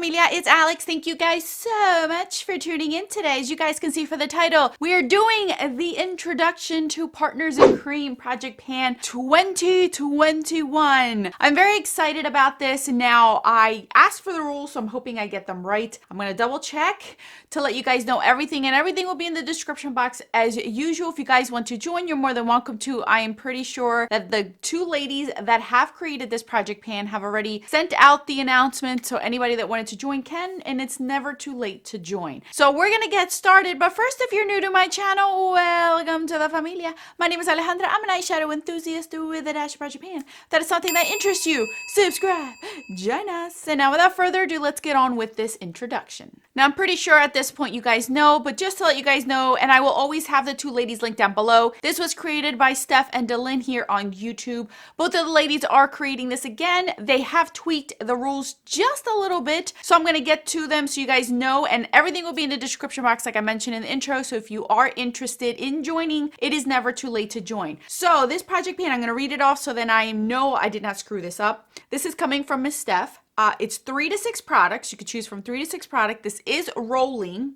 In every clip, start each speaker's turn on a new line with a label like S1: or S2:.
S1: familia, it's Alex. Thank you guys so much for tuning in today. As you guys can see for the title, we are doing the introduction to Partners in Cream Project Pan 2021. I'm very excited about this. Now, I asked for the rules, so I'm hoping I get them right. I'm going to double check to let you guys know everything, and everything will be in the description box as usual. If you guys want to join, you're more than welcome to. I am pretty sure that the two ladies that have created this Project Pan have already sent out the announcement, so anybody that wanted to join can, and it's never too late to join. So we're gonna get started, but first, if you're new to my channel, welcome to the familia. My name is Alejandra. I'm an eyeshadow enthusiast with a dash of Project Pan. If that is something that interests you, subscribe, join us. And now without further ado, let's get on with this introduction. Now I'm pretty sure at this point you guys know, but just to let you guys know, and I will always have the two ladies linked down below. This was created by Steph and Delyn here on YouTube. Both of the ladies are creating this again. They have tweaked the rules just a little bit, so I'm going to get to them so you guys know, and everything will be in the description box like I mentioned in the intro. So if you are interested in joining, it is never too late to join. So this Project Pan, I'm going to read it off so then I know I did not screw this up. This is coming from Miss Steph. It's 3 to 6 products. You could choose from 3 to 6 products. This is rolling.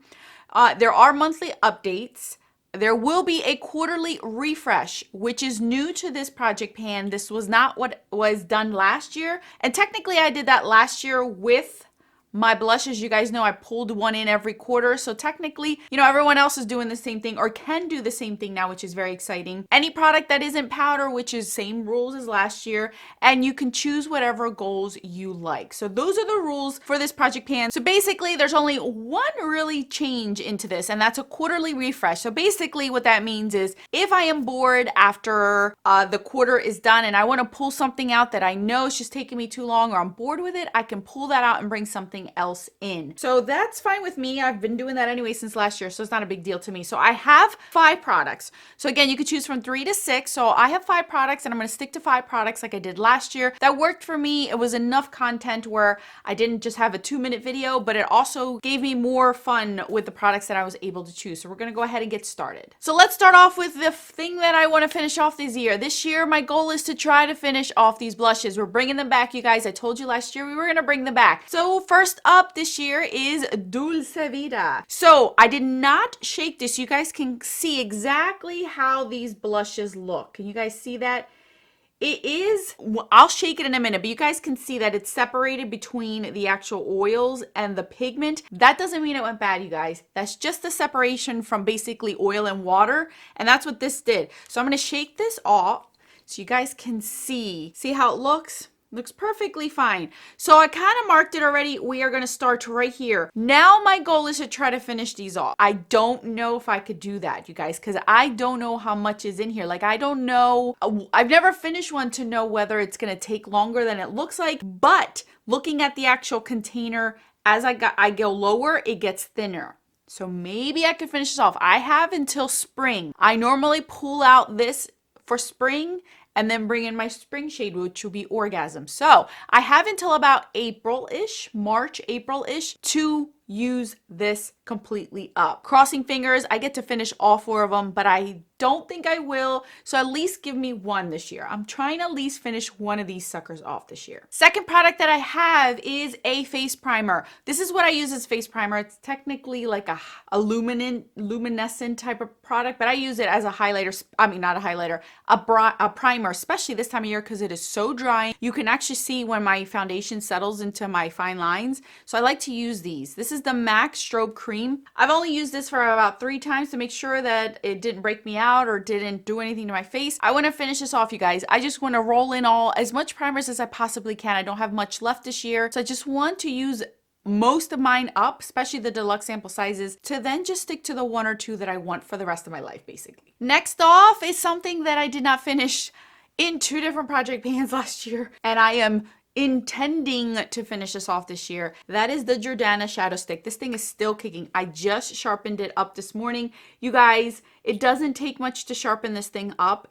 S1: There are monthly updates. There will be a quarterly refresh, which is new to this Project Pan. This was not what was done last year. And technically I did that last year with my blushes. You guys know I pulled one in every quarter. So technically, you know, everyone else is doing the same thing or can do the same thing now, which is very exciting. Any product that isn't powder, which is same rules as last year, and you can choose whatever goals you like. So those are the rules for this Project Pan. So basically there's only one really change into this, and that's a quarterly refresh. So basically what that means is if I am bored after the quarter is done and I want to pull something out that I know is just taking me too long or I'm bored with it, I can pull that out and bring something else in. So that's fine with me. I've been doing that anyway since last year, so it's not a big deal to me. So I have 5 products. So again, you could choose from 3 to 6. So I have 5 products and I'm going to stick to 5 products like I did last year. That worked for me. It was enough content where I didn't just have a 2-minute video, but it also gave me more fun with the products that I was able to choose. So we're going to go ahead and get started. So let's start off with the thing that I want to finish off this year. This year, my goal is to try to finish off these blushes. We're bringing them back, you guys. I told you last year we were going to bring them back. So first up this year is Dulce Vida. So I did not shake this. You guys can see exactly how these blushes look. Can you guys see that? It is, I'll shake it in a minute, but you guys can see that it's separated between the actual oils and the pigment. That doesn't mean it went bad, you guys. That's just the separation from basically oil and water. And that's what this did. So I'm going to shake this off so you guys can see how it looks. Looks perfectly fine. So I kind of marked it already. We are going to start right here. Now my goal is to try to finish these off. I don't know if I could do that, you guys, because I don't know how much is in here. Like, I don't know. I've never finished one to know whether it's going to take longer than it looks like. But looking at the actual container, as I go lower, it gets thinner. So maybe I could finish this off. I have until spring. I normally pull out this for spring and then bring in my spring shade, which will be Orgasm. So I have until about April-ish, March, April-ish to use this completely up. Crossing fingers, I get to finish all 4 of them, but I don't think I will. So at least give me one this year. I'm trying to at least finish one of these suckers off this year. Second product that I have is a face primer. This is what I use as face primer. It's technically like a luminescent type of product, but I use it as a highlighter. I mean, not a highlighter, a primer, especially this time of year because it is so dry. You can actually see when my foundation settles into my fine lines. So I like to use these. This is the MAC Strobe Cream. I've only used this for about 3 times to make sure that it didn't break me out or didn't do anything to my face. I want to finish this off, you guys. I just want to roll in as much primers as I possibly can. I don't have much left this year, so I just want to use most of mine up, especially the deluxe sample sizes, to then just stick to the 1 or 2 that I want for the rest of my life, basically. Next off is something that I did not finish in 2 different Project Pans last year, and I am intending to finish this off this year. That is the Jordana Shadow Stick. This thing is still kicking. I just sharpened it up this morning. You guys, it doesn't take much to sharpen this thing up.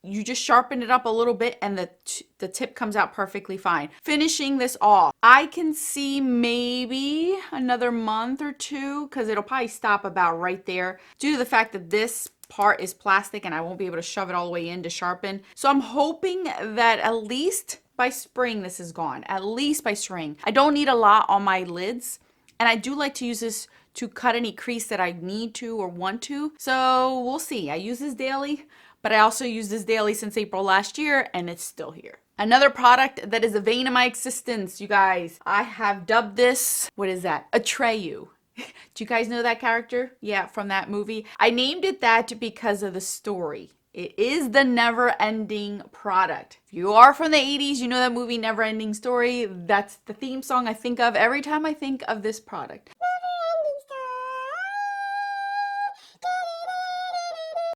S1: You just sharpen it up a little bit and the tip comes out perfectly fine. Finishing this off, I can see maybe another month or 2 because it'll probably stop about right there due to the fact that this part is plastic and I won't be able to shove it all the way in to sharpen. So I'm hoping that at least by spring this is gone. At least by spring. I don't need a lot on my lids. And I do like to use this to cut any crease that I need to or want to. So we'll see. I use this daily, but I also use this daily since April last year, and it's still here. Another product that is a vein of my existence, you guys. I have dubbed this, what is that? Atreyu. Do you guys know that character? Yeah, from that movie. I named it that because of the story. It is the never-ending product. If you are from the 80s, you know that movie Never Ending Story. That's the theme song I think of every time I think of this product.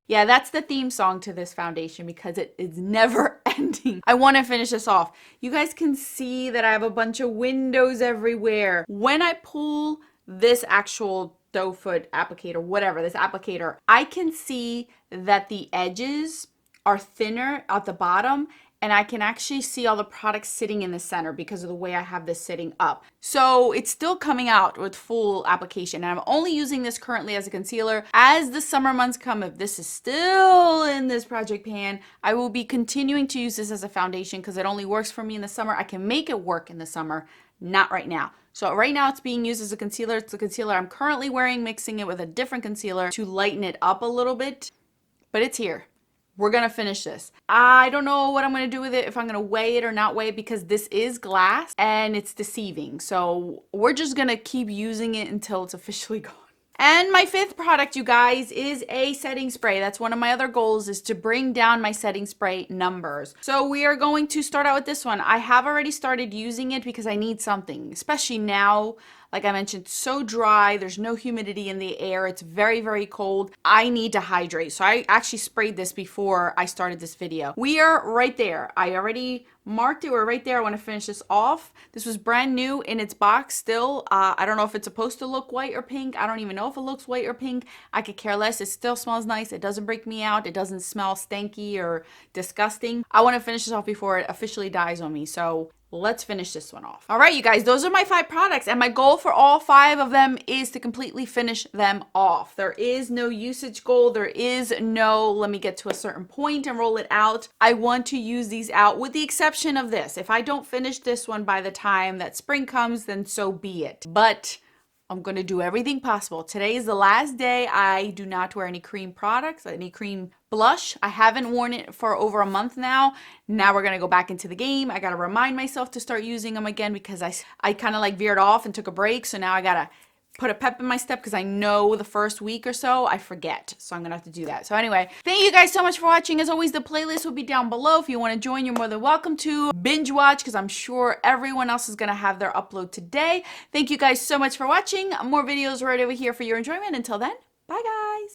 S1: Yeah, that's the theme song to this foundation because it is never ending. I want to finish this off. You guys can see that I have a bunch of windows everywhere. When I pull this actual doe foot applicator, whatever, this applicator, I can see that the edges are thinner at the bottom, and I can actually see all the products sitting in the center because of the way I have this sitting up. So it's still coming out with full application, and I'm only using this currently as a concealer. As the summer months come, if this is still in this project pan, I will be continuing to use this as a foundation because it only works for me in the summer. I can make it work in the summer, not right now. So right now it's being used as a concealer. It's the concealer I'm currently wearing, mixing it with a different concealer to lighten it up a little bit, but it's here. We're going to finish this. I don't know what I'm going to do with it, if I'm going to weigh it or not weigh it, because this is glass and it's deceiving. So we're just going to keep using it until it's officially gone. And my fifth product, you guys, is a setting spray. That's one of my other goals, is to bring down my setting spray numbers. So we are going to start out with this one. I have already started using it because I need something, especially now. Like I mentioned, so dry. There's no humidity in the air. It's very, very cold. I need to hydrate. So I actually sprayed this before I started this video. We are right there. I already marked it. We're right there. I want to finish this off. This was brand new in its box still. I don't know if it's supposed to look white or pink. I don't even know if it looks white or pink. I could care less. It still smells nice. It doesn't break me out. It doesn't smell stanky or disgusting. I want to finish this off before it officially dies on me. So let's finish this one off. All right, you guys, those are my 5 products, and my goal for all 5 of them is to completely finish them off. There is no usage goal. There is no, let me get to a certain point and roll it out. I want to use these out with the exception of this. If I don't finish this one by the time that spring comes, then so be it. But I'm going to do everything possible. Today is the last day I do not wear any cream products, any cream blush. I haven't worn it for over a month now. Now we're going to go back into the game. I got to remind myself to start using them again because I kind of like veered off and took a break. So now I got to put a pep in my step because I know the first week or so I forget. So I'm going to have to do that. So anyway, thank you guys so much for watching. As always, the playlist will be down below. If you want to join, you're more than welcome to binge watch because I'm sure everyone else is going to have their upload today. Thank you guys so much for watching. More videos right over here for your enjoyment. Until then, bye guys.